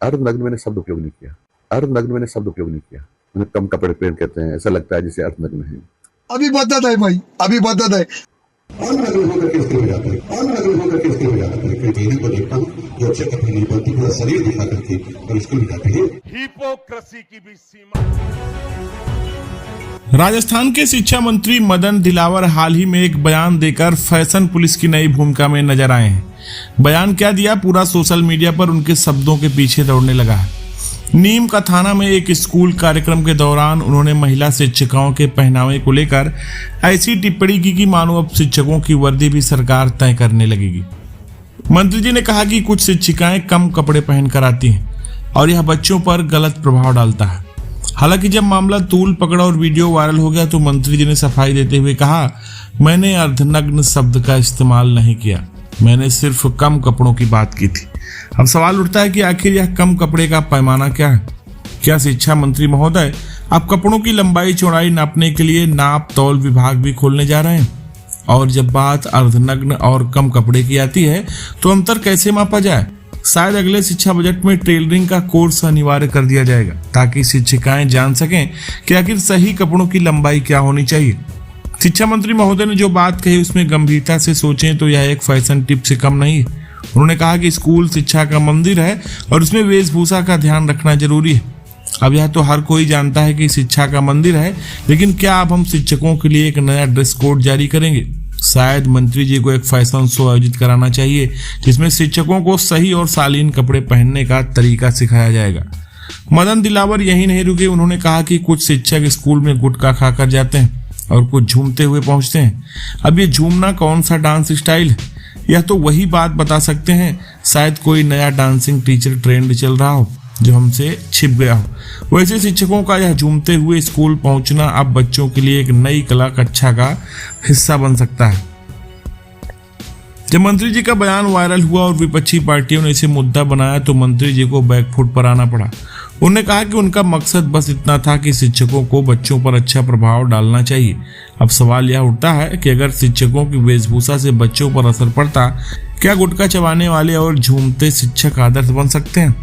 अर्धनग्न मैंने शब्द उपयोग नहीं किया, अर्धनग्न मैंने शब्द उपयोग नहीं किया। मैंने कम कपड़े पहन कहते हैं, ऐसा लगता है जैसे अर्धनग्न है। अभी बदत है भाई, अभी बदत है। अर्धनग्न होकर के स्थिर हो जाता है, अर्धनग्न होकर के स्थिर हो जाता है। कई महिला को देखता हूँ जो अच्छे कपड़े नहीं पहनती, पूरा शरीर दिखा करके और स्कूल में जाती है। हिपोक्रेसी की भी सीमा। राजस्थान के शिक्षा मंत्री मदन दिलावर हाल ही में एक बयान देकर फैशन पुलिस की नई भूमिका में नजर आए हैं। बयान क्या दिया, पूरा सोशल मीडिया पर उनके शब्दों के पीछे दौड़ने लगा है। नीम का थाना में एक स्कूल कार्यक्रम के दौरान उन्होंने महिला शिक्षिकाओं के पहनावे को लेकर ऐसी टिप्पणी की कि मानो अब शिक्षकों की वर्दी भी सरकार तय करने लगेगी। मंत्री जी ने कहा कि कुछ शिक्षिकाएं कम कपड़े पहनकर आती हैं और यह बच्चों पर गलत प्रभाव डालता है। हालांकि जब मामला तूल पकड़ा और वीडियो वायरल हो गया तो मंत्री जी ने सफाई देते हुए कहा, मैंने अर्धनग्न शब्द का इस्तेमाल नहीं किया, मैंने सिर्फ कम कपड़ों की बात की थी। अब सवाल उठता है कि आखिर यह कम कपड़े का पैमाना क्या है? क्या शिक्षा मंत्री महोदय आप कपड़ों की लंबाई चौड़ाई नापने के लिए नाप तौल विभाग भी खोलने जा रहे हैं? और जब बात अर्धनग्न और कम कपड़े की आती है तो अंतर कैसे मापा जाए? शायद अगले शिक्षा बजट में टेलरिंग का कोर्स अनिवार्य कर दिया जाएगा ताकि शिक्षिकाएं जान सकें कि आखिर सही कपड़ों की लंबाई क्या होनी चाहिए। शिक्षा मंत्री महोदय ने जो बात कही उसमें गंभीरता से सोचें तो यह एक फैशन टिप से कम नहीं है। उन्होंने कहा कि स्कूल शिक्षा का मंदिर है और उसमें वेशभूषा का ध्यान रखना जरूरी है। अब यह तो हर कोई जानता है कि शिक्षा का मंदिर है, लेकिन क्या अब हम शिक्षकों के लिए एक नया ड्रेस कोड जारी करेंगे? शायद मंत्री जी को एक फैशन शो आयोजित कराना चाहिए जिसमें शिक्षकों को सही और शालीन कपड़े पहनने का तरीका सिखाया जाएगा। मदन दिलावर यही नहीं रुके, उन्होंने कहा कि कुछ शिक्षक स्कूल में गुटखा खाकर जाते हैं और कुछ झूमते हुए पहुंचते हैं। अब ये झूमना कौन सा डांस स्टाइल है? यह तो वही बात बता सकते हैं, शायद कोई नया डांसिंग टीचर ट्रेंड चल रहा हो जो हमसे छिप गया हो। वैसे शिक्षकों का यह झूमते हुए स्कूल पहुंचना अब बच्चों के लिए एक नई कला कक्षा का हिस्सा बन सकता है। जब मंत्री जी का बयान वायरल हुआ और विपक्षी पार्टियों ने इसे मुद्दा बनाया तो मंत्री जी को बैकफुट पर आना पड़ा। उन्होंने कहा कि उनका मकसद बस इतना था कि शिक्षकों को बच्चों पर अच्छा प्रभाव डालना चाहिए। अब सवाल यह उठता है कि अगर शिक्षकों की वेशभूषा से बच्चों पर असर पड़ता, क्या गुटखा चबाने वाले और झूमते शिक्षक आदर्श बन सकते हैं?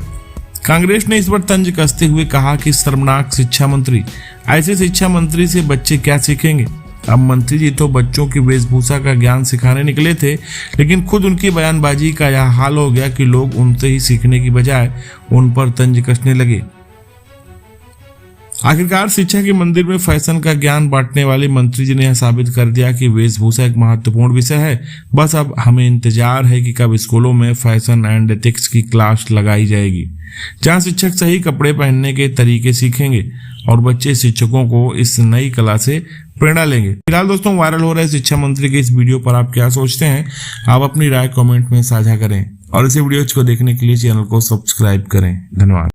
कांग्रेस ने इस पर तंज कसते हुए कहा कि शर्मनाक शिक्षा मंत्री, ऐसे शिक्षा मंत्री से बच्चे क्या सीखेंगे? अब मंत्री जी तो बच्चों की वेशभूषा का ज्ञान सिखाने निकले थे, लेकिन खुद उनकी बयानबाजी का यह हाल हो गया कि लोग उनसे ही सीखने की बजाय उन पर तंज कसने लगे। आखिरकार शिक्षा के मंदिर में फैशन का ज्ञान बांटने वाले मंत्री जी ने यह साबित कर दिया कि वेशभूषा एक महत्वपूर्ण विषय है। बस अब हमें इंतजार है कि कब स्कूलों में फैशन एंड एथिक्स की क्लास लगाई जाएगी, जहां शिक्षक सही कपड़े पहनने के तरीके सीखेंगे और बच्चे शिक्षकों को इस नई कला से प्रेरणा लेंगे। फिलहाल दोस्तों, वायरल हो रहे शिक्षा मंत्री के इस वीडियो पर आप क्या सोचते हैं? आप अपनी राय कमेंट में साझा करें और इसे वीडियोज को देखने के लिए चैनल को सब्सक्राइब करें। धन्यवाद।